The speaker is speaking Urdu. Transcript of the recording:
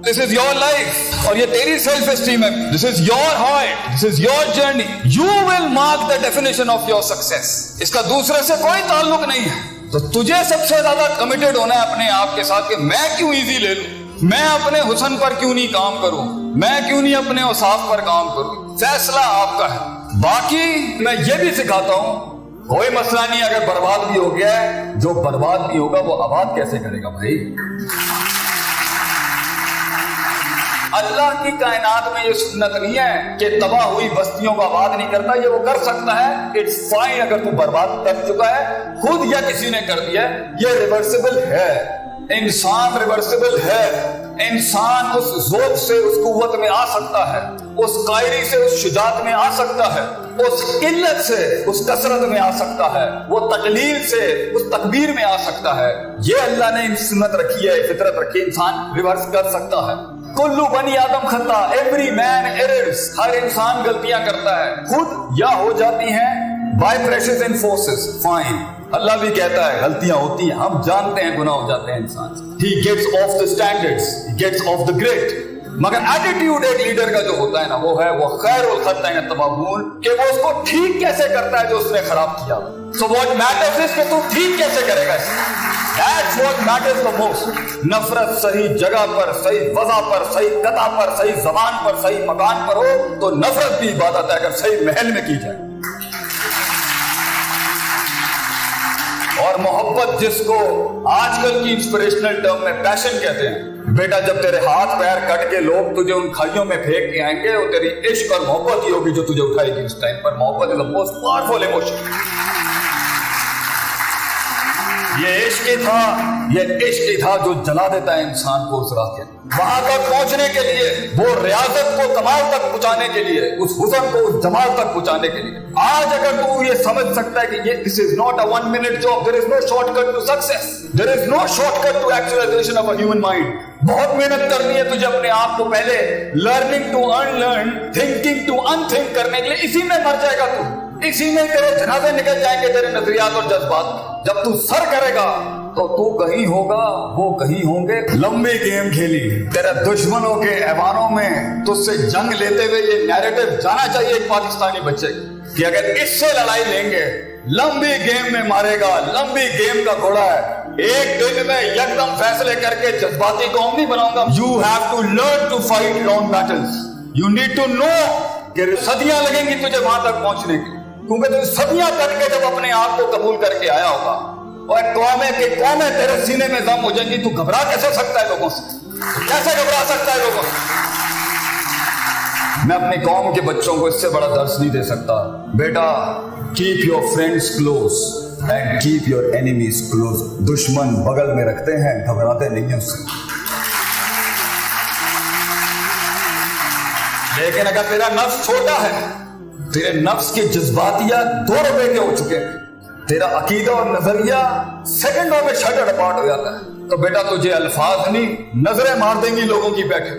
This is your life. اور یہ تیری سیلف اسٹیم ہے. This is your heart. This is your journey. You will mark the definition of your success. اس کا دوسرے سے کوئی تعلق نہیں ہے. تو تجھے سب سے زیادہ کمیٹڈ ہونا ہے اپنے آپ کے ساتھ کہ میں کیوں ایزی لے لوں, میں اپنے حسن پر کیوں نہیں کام کروں, میں کیوں نہیں اپنے اوصاف پر کام کروں. فیصلہ آپ کا ہے. باقی میں یہ بھی سکھاتا ہوں, کوئی مسئلہ نہیں اگر برباد بھی ہو گیا ہے, جو برباد بھی ہوگا وہ آباد کیسے کرے گا بھائی. اللہ کی کائنات میں یہ سنت نہیں ہے کہ تباہ ہوئی بستیوں کو آباد نہیں کرتا, یہ وہ کر سکتا ہے. اٹس فائن اگر تو برباد کر چکا ہے خود یا کسی نے کر دیا ہے, یہ ریورسیبل ہے. انسان ریورسیبل ہے. انسان اس ذوق سے اس قوت میں آ سکتا ہے, اس قائری سے اس شجاعت میں آ سکتا ہے, اس قلت سے اس کثرت میں آ سکتا ہے, وہ تقلیل سے اس تکبیر میں آ سکتا ہے. یہ اللہ نے سنت رکھی ہے, فطرت رکھی ہے, انسان ریورس کر سکتا ہے. کلو بنی آدم خطا, ایوری مین ایررز, ہر انسان غلطیاں کرتا ہے, خود یا ہو جاتی ہیں by pressures and forces. Fine, اللہ بھی کہتا ہے غلطیاں ہوتی ہیں, ہم جانتے ہیں گناہ ہو جاتے ہیں انسان سے. He gets off the standards, he gets off the grid. مگر ایٹیٹیوڈ ایک لیڈر کا جو ہوتا ہے نا, وہ ہے وہ خیر الخطئین التوابون, کہ وہ اس کو ٹھیک کیسے کرتا ہے جو اس نے خراب کیا. So what matters is کہ تو ٹھیک کیسے کرے گا. That's what matters the most. نفرت صحیح جگہ پر, صحیح وضع پر, صحیح قطع پر, صحیح زبان پر, صحیح مکان پر ہو تو نفرت بھی عبادت ہے اگر صحیح محل میں کی جائے. اور محبت جس کو آج کل کی انسپریشنل ٹرم میں پیشن کہتے ہیں, بیٹا جب تیرے ہاتھ پیر کٹ کے لوگ تجھے ان کھائیوں میں پھینک کے آئیں گے, وہ تیری عشق اور محبت ہی ہوگی جو تجھے اٹھائے گی اس ٹائم پر. محبت از the most powerful emotion. یہ عشق ہی تھا, یہ عشق ہی تھا جو جلا دیتا ہے انسان کو اس راہ کے وہاں تک پہنچنے کے لیے, وہ ریاضت کو کمال تک پہنچانے کے لیے, اس حسن کو اس جمال تک پہنچانے کے لیے. آج اگر تو یہ سمجھ سکتا ہے کہ یہ this is not a 1 minute job, there is no shortcut to success, there is no shortcut to actualization of a human mind. بہت محنت کرنی ہے تجھے اپنے آپ کو پہلے learning to unlearn, thinking to unthink کرنے کے لیے. اسی میں مر جائے گا تو, اسی میں تیرے جنازے نکل جائیں گے تیرے نظریات اور جذبات. جب تو سر کرے گا تو کہیں ہوگا, وہ کہیں ہوں گے. لمبی گیم کھیلی تیرے دشمنوں کے ایوانوں میں, تجھ سے جنگ لیتے ہوئے یہ نیریٹو جانا چاہیے ایک پاکستانی بچے کہ اگر اس سے لڑائی لیں گے, لمبی گیم میں مارے گا, لمبی گیم کا گھوڑا ہے, ایک دن میں یکدم فیصلے کر کے جذباتی قوم نہیں بناؤں گا. You have to learn to fight long battles. You need to know کہ صدیاں لگیں گی تجھے وہاں تک پہنچنے کی, کیونکہ تو صدیاں کٹ کے جب اپنے آپ کو قبول کر کے آیا ہوگا اور قومیں تیرے سینے میں ضم ہو جائیں گی. تو گھبرا کیسے سکتا ہے لوگوں سے, کیسے گھبرا سکتا ہے لوگوں سے. میں اپنی قوم کے بچوں کو اس سے بڑا درس نہیں دے سکتا. بیٹا keep your friends close and keep your enemies close. دشمن بغل میں رکھتے ہیں, گھبراتے نہیں ہیں اس سے. لیکن اگر تیرا نفس چھوٹا ہے, تیرے نفس کے جذباتیات 2 روپے کے ہو چکے, تیرا عقیدہ اور نظریہ سیکنڈوں میں شٹر اپارٹ ہو جاتا ہے, تو بیٹا تجھے الفاظ نہیں نظریں مار دیں گی لوگوں کی بیٹھے.